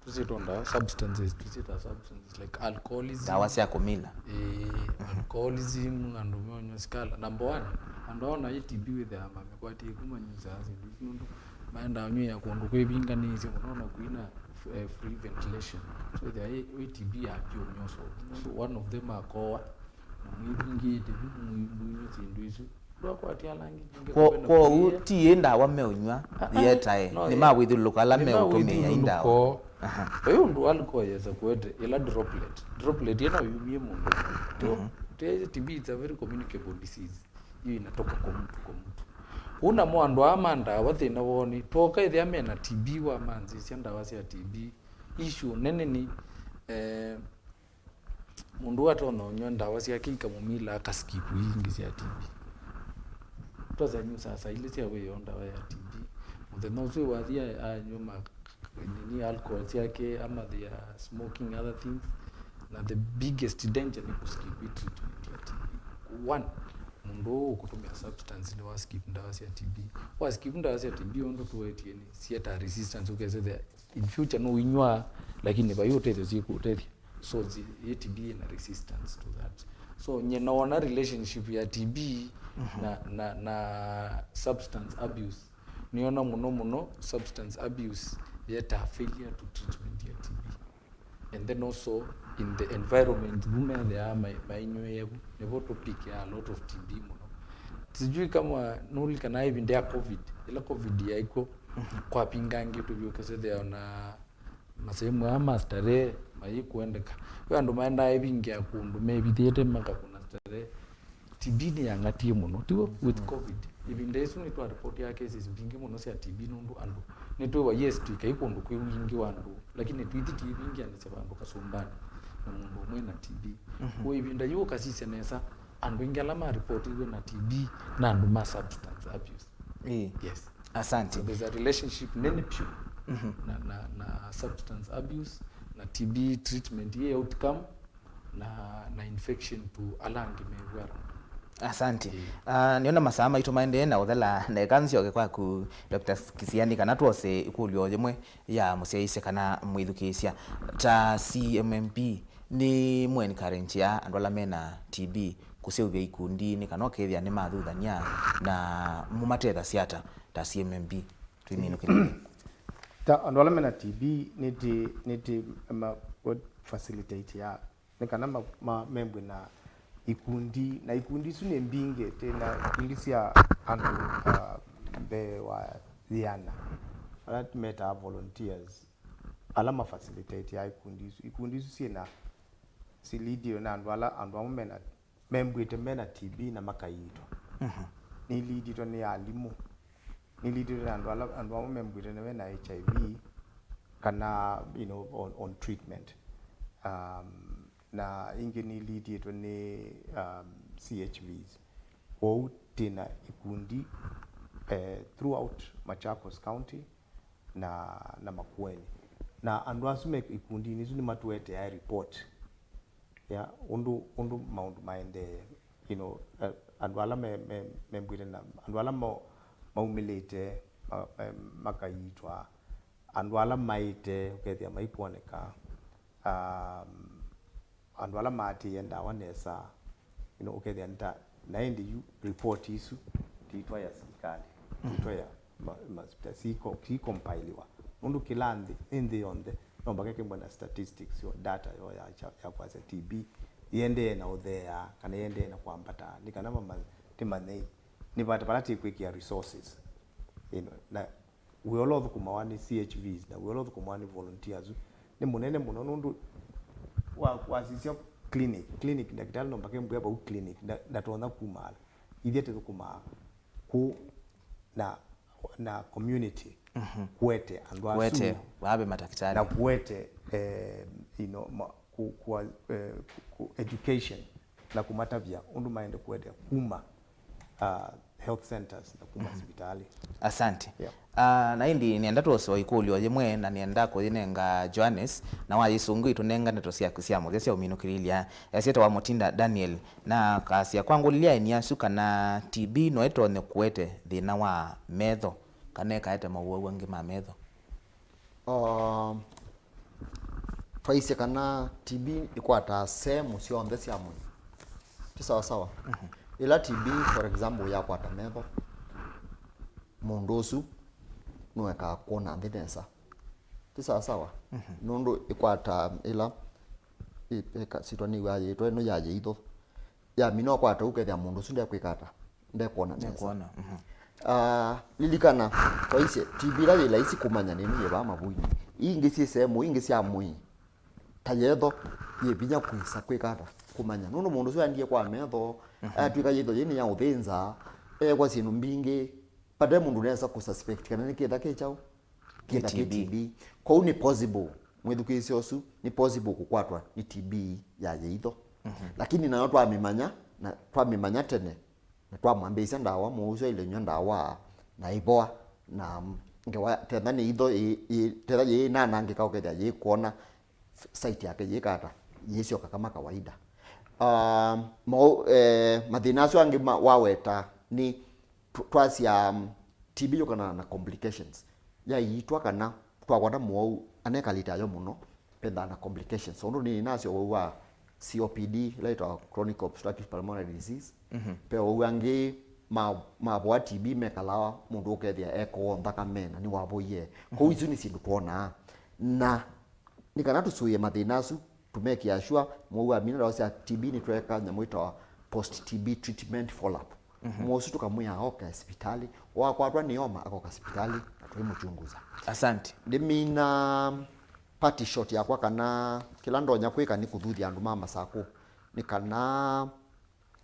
tuzitonda substances like alcoholism dawa cia kumila alcoholism and unywa skala number 1 andaona TB with the mamekwati kuma nyizazi nundu maenda anywa ya kundu kwebinganize unaona kuina free ventilation so the TB ya pio nyoso one of them akoa mwingi mwingi tinduizo kwa langi kwa uti enda wa meunywa yetae ni mawithuluka la meutumia indawa eyo ndo alcohol yesa kwete ila droplet yana yumie mundu to TB is a very communicable disease hiyo inatoka kwa mtu una mwandu amanda wathina woni toka ithe amena TB wa manzi cia ndawa cia TB issue nene ni mundu atona unywa ndawa cia kinka mumila akaskipu ingi cia TB toza nyu sasa ile cia we onda wa ya TB muthenya ucio wathia anyuma ni alcohol yake ama they are smoking other things na the biggest danger ni kuskip treatment ya TB one mundu kutumia substance ni waskip ndawa cia TB waskip ndawa cia TB ondo tuwetie ni sieta resistance ukeze the in future no inywa lakini bayote thezi kutethi so the TB na resistance to that so nyenaona relationship ya TB na substance abuse niona muno substance abuse yeta failure to treatment ya TB and then also in the environment women there are my new never to pick a lot of TB muno sijui kama nuli kana hivi ndia covid ila covid ya iko kwa pingangi tu byo kase there na masemu ama stare mai kuendeka yo ando maenda hivi ngia kundu maybe theater maka kuna stare TB ni yangati muno tiwo with covid even days ni to report ya cases bingi muno sia TB nundu andu ni to yes tu kai kundu kwingi wandu lakini twiti TB ngi anase bandu kasumbani na mundu mwe na TB ko even da yo kasise nesa andu ingalama report iwe na TB na andu ma substance abuse yes asante so there's a relationship nene pure na substance abuse na TB treatment ye outcome na infection to alangi mewara asante niona masaa maitu maende na uthela na kanzi oge kwa ku Dr. Kisiani kana twose ikulyo jemwe ya musiaise kana mwithukisia ta CMMB ni mweni current ya andola mena TB kuseuvya ikundi ni kana okethia ni mathuthania na mumatetha siata ta CMMB twiminukiria ta andola mena TB niti facilitate ya ni kana membu na ikundi na ikundi sune mbinge tena ilisia andu be wa Vena that meta volunteers alama facilitate ya ikundi sie na silidio na andu mena membu ite mena TB na makaito ni lidito ni alimu ni lidito na andu membu ite na HIV kana on treatment na inge ni lead yetu ni CHVs wao tena ikundi throughout Machakos County na Makueni na andu asume ikundi ni matuete ya report ya undu maundu maende andu ala membwire na andu ala maumilite makaitwa andu ala maite ukethia maiponeka andu ala mati yenda wanesa ukethia nta naendi report isu titwa ya serikali titwa ya siko compiliwa undu kilandi indi yonde nomba keke mbona statistics yo data yo ya kwa TB yende na udhea kana yende na kwambata nikana mama timane ni bata parati kwikia resources na we all of kumawani CHVs na we all of kumawani volunteers ni munene muno nundu wa sisio clinic daktari nomba ke mbwa ba clinic da tuona kumala idete kuma ku na community kuete andwa kuete wabe madaktari na kuete ku education na kumatavya undu maende kuete KUMA health centers na KUMA hospitali asante na indi nienda tuoso ikulyo jemwe na nienda ko yenenga JOHANNES na wa yisungu itunenga neto sia kusiamo sia uminukirilia yasieta wa Motinda Daniel na kasia kwangu lilia ni asuka na TB no eto ne kuete thina wa metho kana kaete mawuwa wangi ma metho faise kana TB ikwata semu sio onde sia mu ti sawa ila TB for example ya kwata metho mundosu nuweka kuona ndenesa ti sawa nundu ikwata ila sitwani waje to no yaje ito ya mino kwata ukethia mundu sunde kwikata ndekuona nesa lilikana faise TB la ila isi kumanya nini yeba mabuni ingi si semu ingi si amui tayedo yebinya kwisa kwikata kumanya nundu mundu su andie kwa metho atwika yitho yini ya uthinza kwa sinu mbingi pade mundu nesa ku suspect kana nikitha kechao kitha TB kwa ni possible mwithukisi osu ni possible kukwatwa ni TB ya yitho lakini na watu amemanya na twamemanya tene na twamwambia ndawa muuzo ile nyo ndawa na iboa na ngewa tena ni itho tena ye na nangika ukethia ye kuona site yake yikata yesio kama kawaida mathina acio angi waweta ni twacia TB yokana na complications ya yitwa kana twagwata muo anekalita yo muno penda na complications ondo ni nacio wa COPD later chronic obstructive pulmonary disease pe wangi mabwa TB mekalawa mundu ukethia eko ndaka mena ni waboye ko izu ni sindu tuona na nikana tusuye mathina acu tumekia sure mwa mina cia TB ni tweka nyamwita post TB treatment follow up mosu tukamwia oka hospitali wakwatwa ni homa akoka hospitali na tuimuchunguza. Asante. Ndimina party shot yakwa kana kila ndonya kwika ni kuthuthia andu mama sako ni kana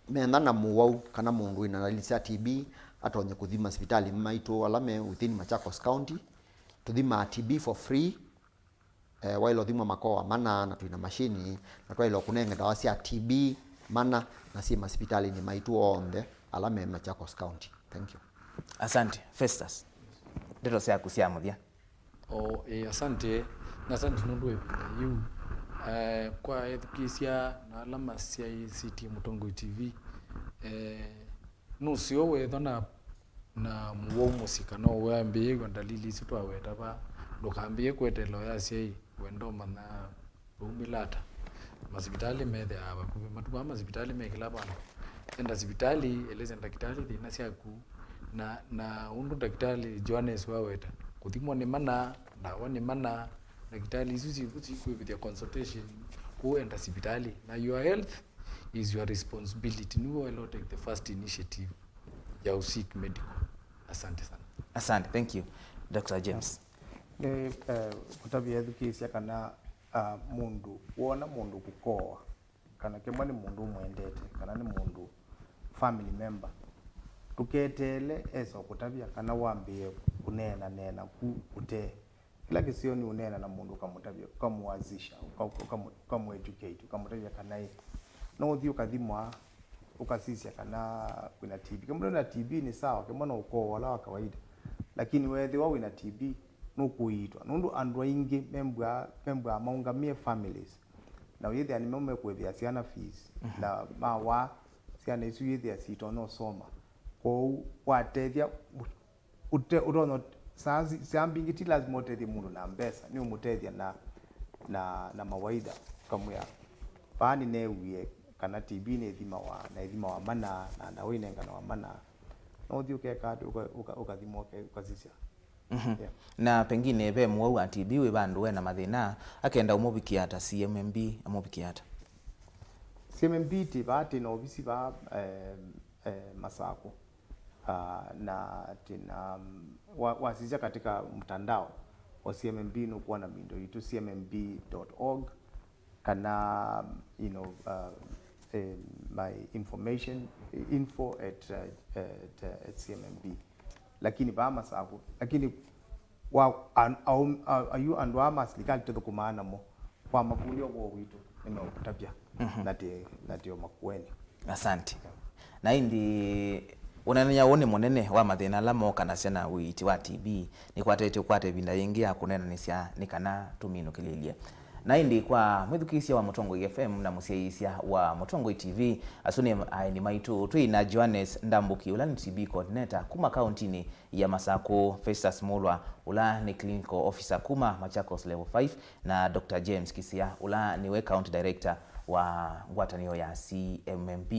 menda na muwau kana mundu ina dalili ya TB atonye kuthima hospitali MAITU alame within Machakos County tuthima TB for free wailo thima makoa mana na tuina mashini na twailo kunenge dawa cia TB mana na si hospitali ni MAITU onde alame Machakos County. Thank you. Asante. Festus. Ndeto cia kusia muthia. Asante. Na asante nundwe yu kwa KISIA na alama cia ICT Mutongoi TV no sio wethona na muwo musika no wambie kwa dalili ici twaweta ba ndukambie kwetelo ya cia wendo mana rumilata masipitali methe aba kuve matuwa masipitali mekila bana enda hospitali eleza daktari thina ciaku na undu daktari JOHANNES waweta kuthimwa ni mana dawa ni mana daktari ici kuithia consultation kuenda hospitali na your health is your responsibility. You will take the first initiative ya seek medical. Asante sana. Asante. Thank you. DR.JAMES. Kutabia KISIA kana mundu wona mundu kukoa kana kemwa ni mundu mwendete kana ni mundu family member tuketele eso kutabia kana wambie kunena kute kila kisio ni unena na mundu kamutabia kamuwazisha kamueducate kamutabia kana no uthi ukathimwa ukasisia kana kuna TB kama na TB ni sawa kama na uko wala wa kawaida lakini wewe wao ina TB no kuitwa nundu andu aingi membwa maungamie families na yethe ani meme kwethia ciana fees na mawa ciana isu yethe cito no soma ko watethia utono sazi siambingiti lazima utethia mundu na mbesa ni umutethia na mawaida kamya pani newie kana TB ni thima wa mana na winenga wa mana no uthi ukeka ukathimo ukazisia. Yeah. Na pengine be muwau wa TB we bandu we na mathina akenda umubikia hata CMMB amubikia hata CMMB tibati na obisi ba masako na tina wasija katika mtandao wa CMMB no kuwa na mindo itu cmmb.org kana my information info@cmmb lakini ba masako lakini ayu andwa maslikali to kumana mo kwa makundi ogo witu nimekutabia natio makueni. Asante. Na indi unanya wone monene wa mathina la moka na ciana Uiiti wa TB ni kwatete kwate binda yengi ya kunena nisya nikana tumino kililia na indi kwa mwithukisia wa Mutongoi FM na musiaisia wa Mutongoi TV asuni AENI MAITU twina JOHANNES NDAMBUKI ula ni TB coordinator KUMA county ya Masako FESTUS MULWA ula ni clinical officer KUMA Machakos level 5 na DR.JAMES KISIA ula ni we county director wa ngwatanio ya CMMB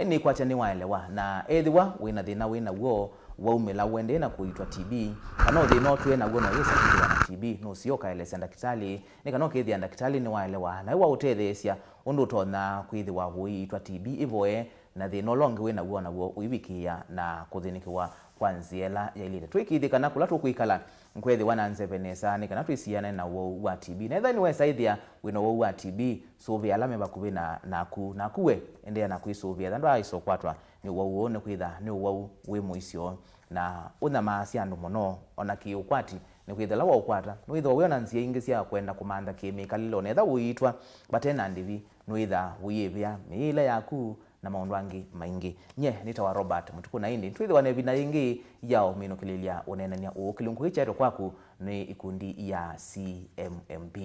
ni kwacha ni waelewa na ethiwa wina thina wina wo waumela wende na kuitwa TB kana thina otwe na gona yesa kuitwa na TB no sioka ele senda kitali ni kana kethia ndakitali ni waelewa na iwa utethesia undu tona kwithiwa huitwa TB ivoe na thina longe wina wo na wo uibikia na kuthinikiwa kwanziela ya ile twikithika kana kula tukuikala nkwethi wana nzevenesa ni kana twisiana na wo wa TB na ethani we saithia wina wo wa TB so vya alame bakubi na kuwe endea na kuisovia thandu aiso kwatwa ni wo wone kwitha ni wo we muisio na una maasi andu muno ona ki ukwati ni kwitha lawa ukwata nwitha we ona nzia ingi cia kwenda kumanda kemikalilo netha uitwa batena ndivi nwitha uyivya miila yaku na maundu angi maingi nye nitawa Robert mutuku na indi twithiwa ne vina ingi yao mino kililia unenania ukilungu hicha kwaku ni ikundi ya CMMB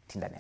tindane.